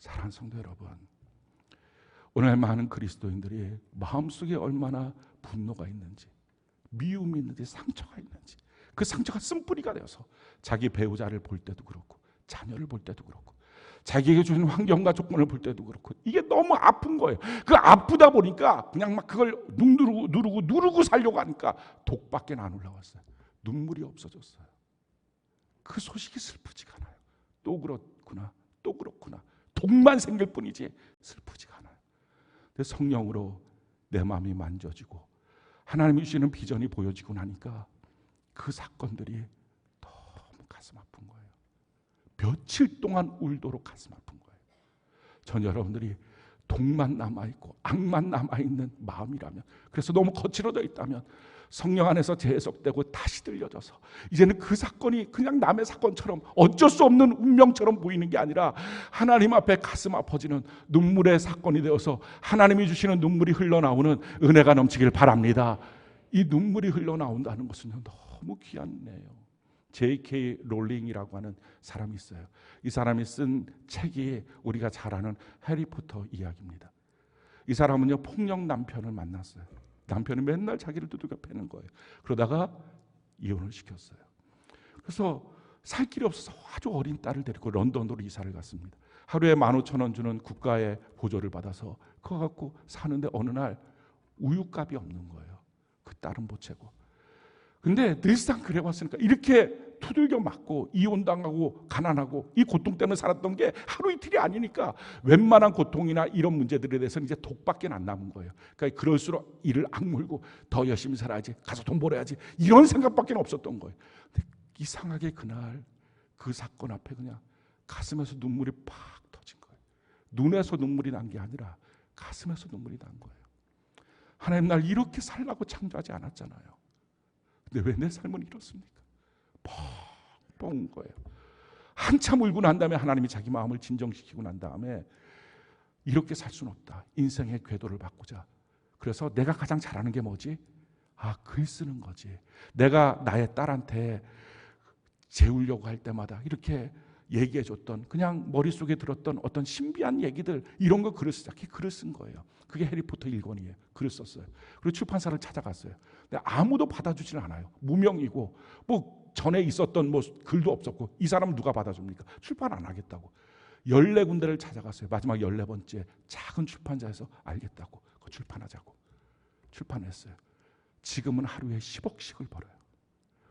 사랑하는 성도 여러분, 오늘 많은 그리스도인들이 마음속에 얼마나 분노가 있는지, 미움이 있는지, 상처가 있는지, 그 상처가 쓴뿌리가 되어서 자기 배우자를 볼 때도 그렇고, 자녀를 볼 때도 그렇고, 자기에게 주는 환경과 조건을 볼 때도 그렇고, 이게 너무 아픈 거예요. 그 아프다 보니까 그냥 막 그걸 누르고 살려고 하니까 독밖에 안 올라왔어요. 눈물이 없어졌어요. 그 소식이 슬프지가 않아요. 또 그렇구나, 또 그렇구나. 독만 생길 뿐이지 슬프지가 않아요. 근데 성령으로 내 마음이 만져지고 하나님이 주시는 비전이 보여지고 나니까 그 사건들이 너무 가슴 아픈 거예요. 며칠 동안 울도록 가슴 아픈 거예요. 전 여러분들이 독만 남아있고 악만 남아있는 마음이라면, 그래서 너무 거칠어져 있다면 성령 안에서 재해석되고 다시 들려져서 이제는 그 사건이 그냥 남의 사건처럼 어쩔 수 없는 운명처럼 보이는 게 아니라 하나님 앞에 가슴 아파지는 눈물의 사건이 되어서 하나님이 주시는 눈물이 흘러나오는 은혜가 넘치길 바랍니다. 이 눈물이 흘러나온다는 것은 너무 귀한 은혜예요. J.K. 롤링이라고 하는 사람이 있어요. 이 사람이 쓴 책이 우리가 잘 아는 해리포터 이야기입니다. 이 사람은요, 폭력 남편을 만났어요. 남편이 맨날 자기를 두들겨 패는 거예요. 그러다가 이혼을 시켰어요. 그래서 살 길이 없어서 아주 어린 딸을 데리고 런던으로 이사를 갔습니다. 하루에 15,000원 주는 국가의 보조를 받아서 그거 갖고 사는데 어느 날 우유값이 없는 거예요. 그 딸은 못 채고. 근데 늘상 그래왔으니까 이렇게 두들겨 맞고 이혼당하고 가난하고 이 고통 때문에 살았던 게 하루 이틀이 아니니까 웬만한 고통이나 이런 문제들에 대해서는 이제 독밖에 안 남은 거예요. 그러니까 그럴수록 이를 악물고 더 열심히 살아야지, 가서 돈 벌어야지, 이런 생각밖에 없었던 거예요. 근데 이상하게 그날 그 사건 앞에 그냥 가슴에서 눈물이 팍 터진 거예요. 눈에서 눈물이 난 게 아니라 가슴에서 눈물이 난 거예요. 하나님, 날 이렇게 살라고 창조하지 않았잖아요. 근데 왜 내 삶은 이렇습니까? 펑펑 운 거예요. 한참 울고 난 다음에 하나님이 자기 마음을 진정시키고 난 다음에 이렇게 살 수는 없다. 인생의 궤도를 바꾸자. 그래서 내가 가장 잘하는 게 뭐지? 글 쓰는 거지. 내가 나의 딸한테 재우려고 할 때마다 이렇게 얘기해줬던, 그냥 머릿속에 들었던 어떤 신비한 얘기들, 이런 거 글을 쓰자. 글을 쓴 거예요. 그게 해리포터 1권이에요. 글을 썼어요. 그리고 출판사를 찾아갔어요. 근데 아무도 받아주질 않아요. 무명이고 뭐 전에 있었던 뭐 글도 없었고, 이 사람은 누가 받아줍니까? 출판 안 하겠다고. 14군데를 찾아갔어요. 마지막 14번째 작은 출판사에서 알겠다고. 그거 출판하자고. 출판했어요. 지금은 하루에 10억씩을 벌어요.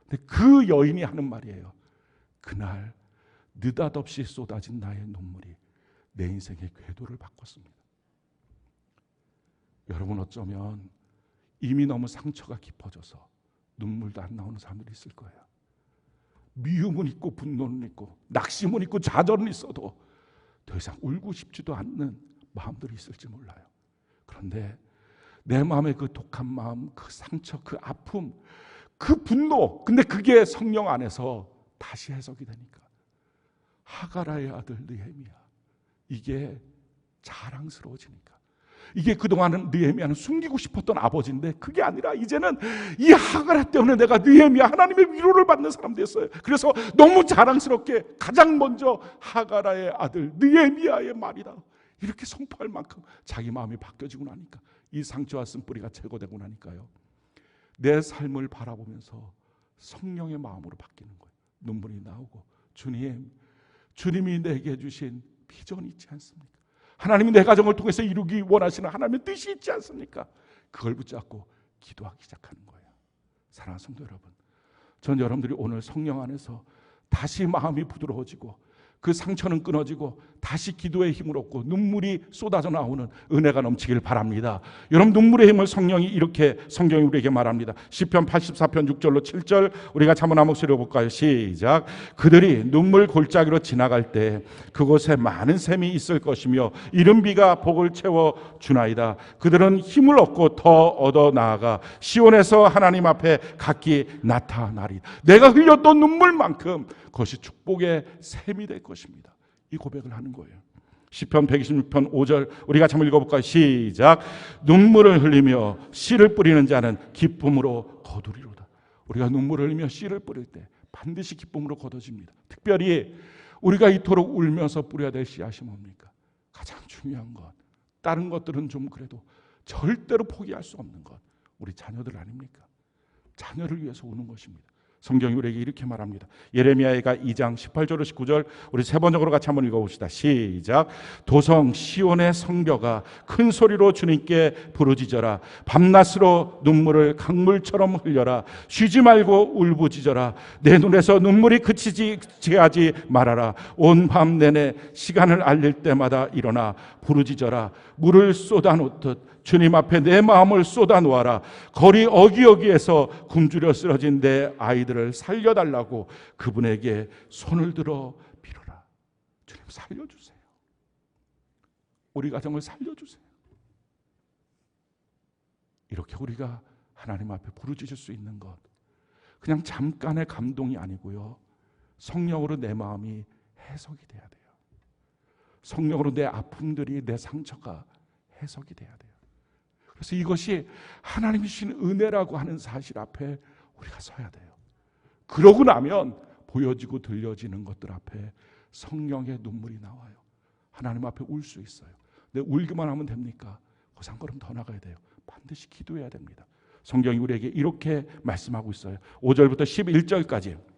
근데 그 여인이 하는 말이에요. 그날 느닷없이 쏟아진 나의 눈물이 내 인생의 궤도를 바꿨습니다. 여러분, 어쩌면 이미 너무 상처가 깊어져서 눈물도 안 나오는 사람들이 있을 거예요. 미움은 있고 분노는 있고 낙심은 있고 좌절은 있어도 더 이상 울고 싶지도 않는 마음들이 있을지 몰라요. 그런데 내 마음의 그 독한 마음, 그 상처, 그 아픔, 그 분노, 근데 그게 성령 안에서 다시 해석이 되니까 하가라의 아들 느헤미야, 이게 자랑스러워지니까, 이게 그동안은 느헤미야는 숨기고 싶었던 아버지인데 그게 아니라 이제는 이 하가라 때문에 내가 느헤미야, 하나님의 위로를 받는 사람 됐어요. 그래서 너무 자랑스럽게 가장 먼저 하가라의 아들 느헤미야의 말이다, 이렇게 선포할 만큼 자기 마음이 바뀌어지고 나니까, 이 상처와 쓴뿌리가 제거되고 나니까요, 내 삶을 바라보면서 성령의 마음으로 바뀌는 거예요. 눈물이 나오고, 주님이 내게 주신 비전이 있지 않습니까? 하나님이 내 가정을 통해서 이루기 원하시는 하나님의 뜻이 있지 않습니까? 그걸 붙잡고 기도하기 시작하는 거예요. 사랑하는 성도 여러분, 전 여러분들이 오늘 성령 안에서 다시 마음이 부드러워지고 그 상처는 끊어지고 다시 기도의 힘을 얻고 눈물이 쏟아져 나오는 은혜가 넘치길 바랍니다. 여러분, 눈물의 힘을 성령이 이렇게 성경이 우리에게 말합니다. 시편 84편 6절로 7절 우리가 한번 한 목소리로 볼까요? 시작. 그들이 눈물 골짜기로 지나갈 때 그곳에 많은 샘이 있을 것이며 이른 비가 복을 채워 주나이다. 그들은 힘을 얻고 더 얻어 나아가 시온에서 하나님 앞에 각기 나타나리. 내가 흘렸던 눈물만큼 그것이 축복의 샘이 될 것입니다. 이 고백을 하는 거예요. 시편 126편 5절 우리가 한번 읽어볼까요? 시작. 눈물을 흘리며 씨를 뿌리는 자는 기쁨으로 거두리로다. 우리가 눈물을 흘리며 씨를 뿌릴 때 반드시 기쁨으로 거둬집니다. 특별히 우리가 이토록 울면서 뿌려야 될 씨앗이 뭡니까? 가장 중요한 것, 다른 것들은 좀 그래도 절대로 포기할 수 없는 것, 우리 자녀들 아닙니까? 자녀를 위해서 우는 것입니다. 성경이 우리에게 이렇게 말합니다. 예레미야가 2장 18절 19절 우리 세 번역으로 같이 한번 읽어봅시다. 시작. 도성 시온의 성벽아 큰 소리로 주님께 부르짖어라. 밤낮으로 눈물을 강물처럼 흘려라. 쉬지 말고 울부짖어라. 내 눈에서 눈물이 그치지 하지 말아라. 온 밤 내내 시간을 알릴 때마다 일어나 부르짖어라. 물을 쏟아놓듯 주님 앞에 내 마음을 쏟아놓아라. 거리 어기어기에서 굶주려 쓰러진 내 아이들을 살려달라고 그분에게 손을 들어 빌어라. 주님 살려주세요. 우리 가정을 살려주세요. 이렇게 우리가 하나님 앞에 부르짖을 수 있는 것, 그냥 잠깐의 감동이 아니고요, 성령으로 내 마음이 해석이 돼야 돼요. 성령으로 내 아픔들이, 내 상처가 해석이 돼야 돼요. 그래서 이것이 하나님이 주신 은혜라고 하는 사실 앞에 우리가 서야 돼요. 그러고 나면 보여지고 들려지는 것들 앞에 성령의 눈물이 나와요. 하나님 앞에 울 수 있어요. 근데 울기만 하면 됩니까? 거기서 한 걸음 더 나가야 돼요. 반드시 기도해야 됩니다. 성경이 우리에게 이렇게 말씀하고 있어요. 5절부터 11절까지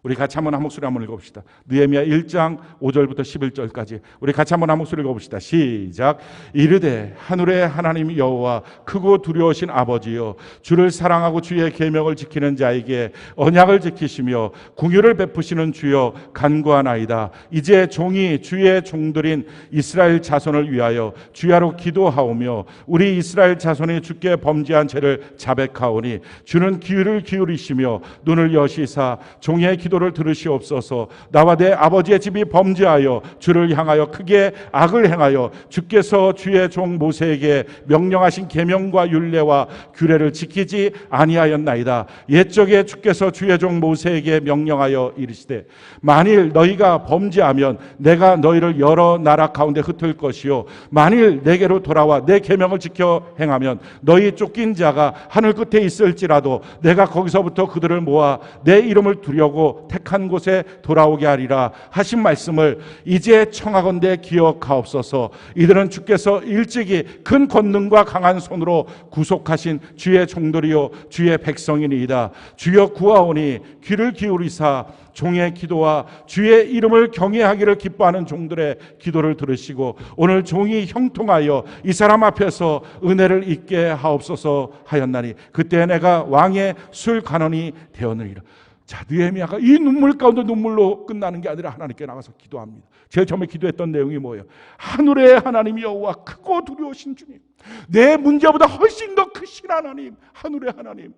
우리 같이 한번 한 목소리 한번 읽어봅시다. 느헤미야 1장 5절부터 11절까지 우리 같이 한번 한 목소리 읽어봅시다. 시작. 이르되 하늘의 하나님 여호와 크고 두려우신 아버지여, 주를 사랑하고 주의 계명을 지키는 자에게 언약을 지키시며 궁유를 베푸시는 주여 간구하나이다. 이제 종이 주의 종들인 이스라엘 자손을 위하여 주야로 기도하오며 우리 이스라엘 자손이 주께 범죄한 죄를 자백하오니 주는 귀를 기울이시며 눈을 여시사 종의 기도를 들으시옵소서. 나와 내 아버지의 집이 범죄하여 주를 향하여 크게 악을 행하여 주께서 주의 종 모세에게 명령하신 계명과 율례와 규례를 지키지 아니하였나이다. 옛적에 주께서 주의 종 모세에게 명령하여 이르시되 만일 너희가 범죄하면 내가 너희를 여러 나라 가운데 흩을 것이요 만일 내게로 돌아와 내 계명을 지켜 행하면 너희 쫓긴 자가 하늘 끝에 있을지라도 내가 거기서부터 그들을 모아 내 이름을 두려고 택한 곳에 돌아오게 하리라 하신 말씀을 이제 청하건대 기억하옵소서. 이들은 주께서 일찍이 큰 권능과 강한 손으로 구속하신 주의 종들이요 주의 백성이니이다. 주여 구하오니 귀를 기울이사 종의 기도와 주의 이름을 경외하기를 기뻐하는 종들의 기도를 들으시고 오늘 종이 형통하여 이 사람 앞에서 은혜를 잊게 하옵소서 하였나니 그때 내가 왕의 술관원이 되었느니라. 자, 느헤미야가 이 눈물 가운데 눈물로 끝나는 게 아니라 하나님께 나가서 기도합니다. 제일 처음에 기도했던 내용이 뭐예요? 하늘의 하나님 여호와 크고 두려우신 주님, 내 문제보다 훨씬 더 크신 하나님, 하늘의 하나님,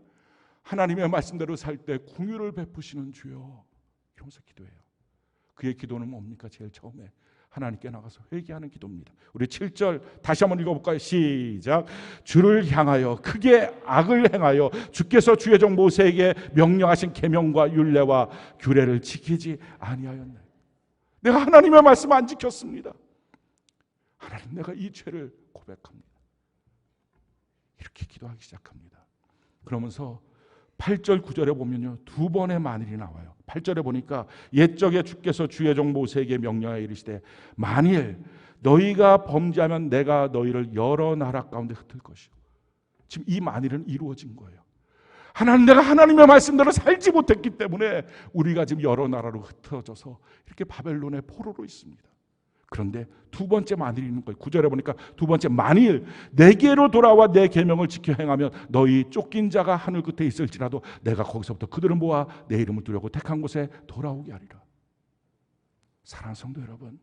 하나님의 말씀대로 살 때 궁유를 베푸시는 주여, 이러면서 기도해요. 그의 기도는 뭡니까? 제일 처음에 하나님께 나가서 회개하는 기도입니다. 우리 7절 다시 한번 읽어볼까요? 시작. 주를 향하여 크게 악을 행하여 주께서 주의 종 모세에게 명령하신 계명과 율례와 규례를 지키지 아니하였네. 내가 하나님의 말씀 안 지켰습니다. 하나님, 내가 이 죄를 고백합니다. 이렇게 기도하기 시작합니다. 그러면서 8절 9절에 보면요, 두 번의 만일이 나와요. 8절에 보니까 옛적에 주께서 주의 종 모세에게 명령하여 이르시되 만일 너희가 범죄하면 내가 너희를 여러 나라 가운데 흩을 것이요. 지금 이 만일은 이루어진 거예요. 하나님, 내가 하나님의 말씀대로 살지 못했기 때문에 우리가 지금 여러 나라로 흩어져서 이렇게 바벨론의 포로로 있습니다. 그런데 두 번째 만일이 있는 거예요. 9절에 보니까 두 번째, 만일 내게로 돌아와 내 계명을 지켜 행하면 너희 쫓긴 자가 하늘 끝에 있을지라도 내가 거기서부터 그들을 모아 내 이름을 두려고 택한 곳에 돌아오게 하리라. 사랑하는 성도 여러분,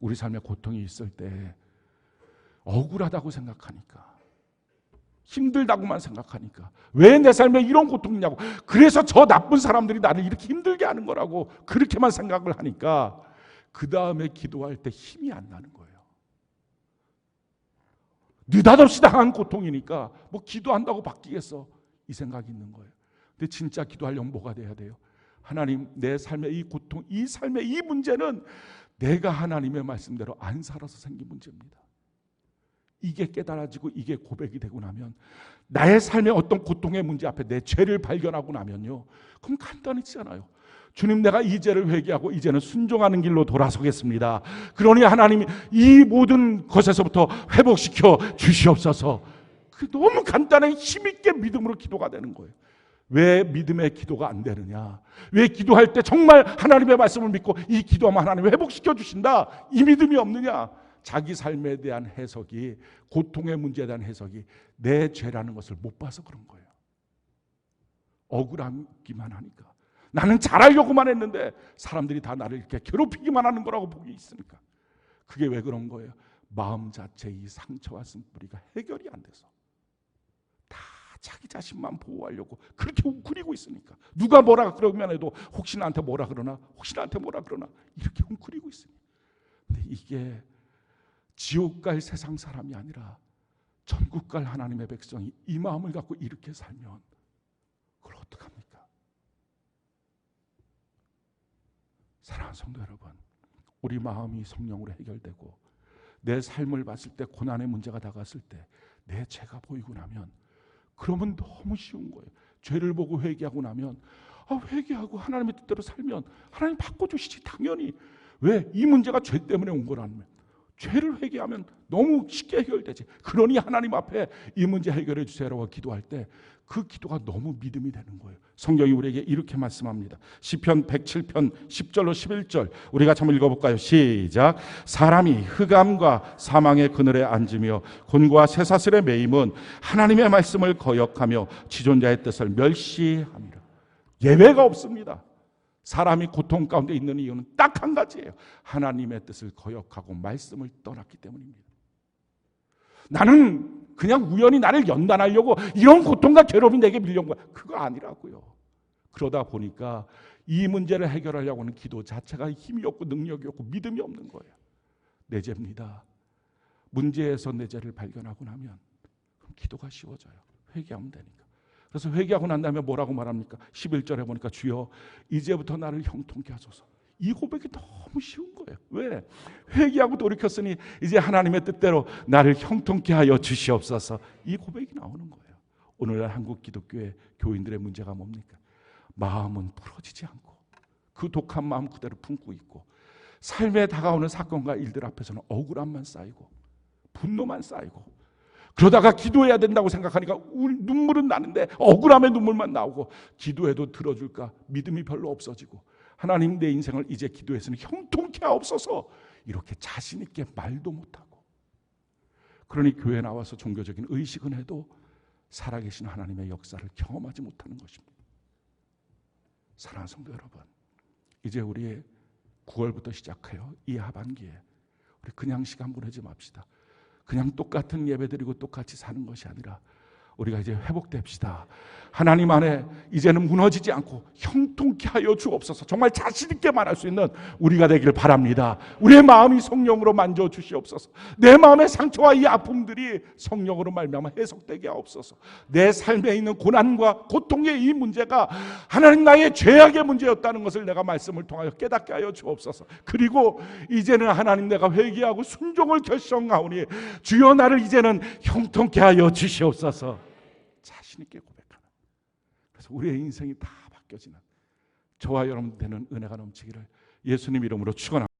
우리 삶에 고통이 있을 때 억울하다고 생각하니까, 힘들다고만 생각하니까, 왜 내 삶에 이런 고통이 있냐고, 그래서 저 나쁜 사람들이 나를 이렇게 힘들게 하는 거라고 그렇게만 생각을 하니까 그 다음에 기도할 때 힘이 안 나는 거예요. 느닷없이 당한 고통이니까 뭐 기도한다고 바뀌겠어, 이 생각이 있는 거예요. 근데 진짜 기도하려면 뭐가 돼야 돼요? 하나님, 내 삶의 이 고통, 이 삶의 이 문제는 내가 하나님의 말씀대로 안 살아서 생긴 문제입니다. 이게 깨달아지고 이게 고백이 되고 나면, 나의 삶의 어떤 고통의 문제 앞에 내 죄를 발견하고 나면요, 그럼 간단해지잖아요. 주님, 내가 이 죄를 회개하고 이제는 순종하는 길로 돌아서겠습니다. 그러니 하나님이 이 모든 것에서부터 회복시켜 주시옵소서. 그 너무 간단하게 힘있게 믿음으로 기도가 되는 거예요. 왜 믿음의 기도가 안 되느냐? 왜 기도할 때 정말 하나님의 말씀을 믿고 이 기도하면 하나님이 회복시켜 주신다, 이 믿음이 없느냐? 자기 삶에 대한 해석이, 고통의 문제에 대한 해석이 내 죄라는 것을 못 봐서 그런 거예요. 억울하기만 하니까, 나는 잘하려고만 했는데 사람들이 다 나를 이렇게 괴롭히기만 하는 거라고 보기 있으니까. 그게 왜 그런 거예요? 마음 자체의 이 상처와 쓴뿌리가 해결이 안 돼서 다 자기 자신만 보호하려고 그렇게 웅크리고 있으니까, 누가 뭐라 그러면 해도 혹시 나한테 뭐라 그러나, 혹시 나한테 뭐라 그러나, 이렇게 웅크리고 있으니까. 근데 이게 지옥 갈 세상 사람이 아니라 천국 갈 하나님의 백성이 이 마음을 갖고 이렇게 살면 그걸 어떡합니까? 사랑하는 성도 여러분, 우리 마음이 성령으로 해결되고 내 삶을 봤을 때, 고난의 문제가 다가왔을 때 내 죄가 보이고 나면, 그러면 너무 쉬운 거예요. 죄를 보고 회개하고 나면, 회개하고 하나님의 뜻대로 살면 하나님 바꿔주시지, 당연히. 왜? 이 문제가 죄 때문에 온 거라면, 죄를 회개하면 너무 쉽게 해결되지. 그러니 하나님 앞에 이 문제 해결해 주세요라고 기도할 때 그 기도가 너무 믿음이 되는 거예요. 성경이 우리에게 이렇게 말씀합니다. 시편 107편 10절로 11절 우리 같이 한번 읽어볼까요? 시작. 사람이 흑암과 사망의 그늘에 앉으며 곤고와 쇠사슬에 매임은 하나님의 말씀을 거역하며 지존자의 뜻을 멸시합니다. 예외가 없습니다. 사람이 고통 가운데 있는 이유는 딱 한 가지예요. 하나님의 뜻을 거역하고 말씀을 떠났기 때문입니다. 나는 그냥 우연히 나를 연단하려고 이런 고통과 괴로움이 내게 밀려온 거야. 그거 아니라고요. 그러다 보니까 이 문제를 해결하려고 하는 기도 자체가 힘이 없고 능력이 없고 믿음이 없는 거예요. 내 죄입니다. 문제에서 내 죄를 발견하고 나면 그럼 기도가 쉬워져요. 회개하면 되니까. 그래서 회개하고 난 다음에 뭐라고 말합니까? 11절에 보니까 주여 이제부터 나를 형통케 하소서. 이 고백이 너무 쉬운 거예요. 왜? 회개하고 돌이켰으니 이제 하나님의 뜻대로 나를 형통케 하여 주시옵소서. 이 고백이 나오는 거예요. 오늘날 한국 기독교의 교인들의 문제가 뭡니까? 마음은 풀어지지 않고 그 독한 마음 그대로 품고 있고, 삶에 다가오는 사건과 일들 앞에서는 억울함만 쌓이고 분노만 쌓이고, 그러다가 기도해야 된다고 생각하니까 눈물은 나는데 억울함의 눈물만 나오고, 기도해도 들어줄까 믿음이 별로 없어지고, 하나님 내 인생을 이제 기도해서는 형통케 하옵소서 이렇게 자신 있게 말도 못하고, 그러니 교회에 나와서 종교적인 의식은 해도 살아계신 하나님의 역사를 경험하지 못하는 것입니다. 사랑하는 성도 여러분, 이제 우리 9월부터 시작해요. 이 하반기에 우리 그냥 시간 보내지 맙시다. 그냥 똑같은 예배 드리고 똑같이 사는 것이 아니라 우리가 이제 회복됩시다. 하나님 안에 이제는 무너지지 않고 형통케 하여 주옵소서. 정말 자신 있게 말할 수 있는 우리가 되길 바랍니다. 우리의 마음이 성령으로 만져 주시옵소서. 내 마음의 상처와 이 아픔들이 성령으로 말미암아 해석되게 하옵소서. 내 삶에 있는 고난과 고통의 이 문제가 하나님 나의 죄악의 문제였다는 것을 내가 말씀을 통하여 깨닫게 하여 주옵소서. 그리고 이제는 하나님 내가 회개하고 순종을 결정하오니 주여 나를 이제는 형통케 하여 주시옵소서. 자신 있게 고백하는, 그래서 우리의 인생이 다 바뀌어지는 저와 여러분 되는 은혜가 넘치기를 예수님 이름으로 축원합니다.